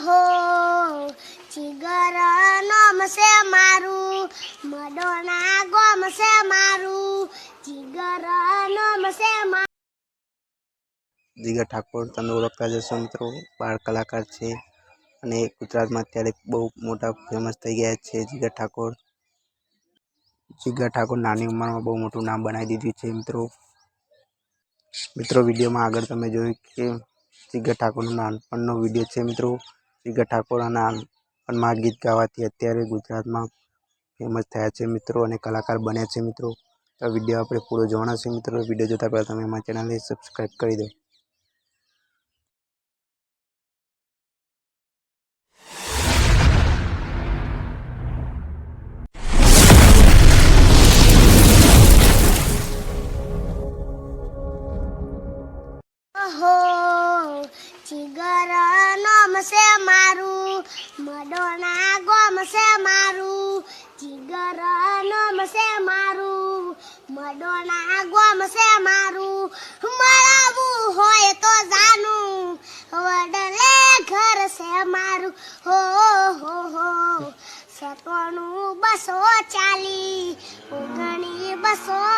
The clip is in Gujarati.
હો જીગર નોમ છે મારું, મડોના ગોમ છે મારું, જીગર નોમ છે મારું. જીગર ઠાકોર તમે ઓળખતા જશો મિત્રો, બાળ કલાકાર છે અને ગુજરાતમાં અત્યારે બહુ મોટા ફેમસ થઈ ગયા છે. જીગર ઠાકોર નાની ઉંમરમાં બહુ મોટું નામ બનાવી દીધું છે મિત્રો વિડીયોમાં આગળ તમે જોયું કે જીગર ઠાકોરનો નાનપણનો વિડીયો છે મિત્રો. જીગર ઠાકોરના નાનપણમાં ગીત ગાવાથી અત્યારે ગુજરાતમાં ફેમસ થયા છે મિત્રો અને કલાકાર બન્યા છે મિત્રો. તો વિડીયો આપણે પૂરો જોવાનો છે મિત્રો. વિડીયો જોતા પહેલાં તમે અમારી ચેનલને સબસ્ક્રાઈબ કરી દો. હો જીગર નોમ છે મારું, મડોના ગોમ છે મારું, જીગર નોમ છે મારું, મડોના ગોમ છે મારું. મળવું હોય તો જાનું, વડલે ઘર છે મારું. હો હો હો 97 240 19 240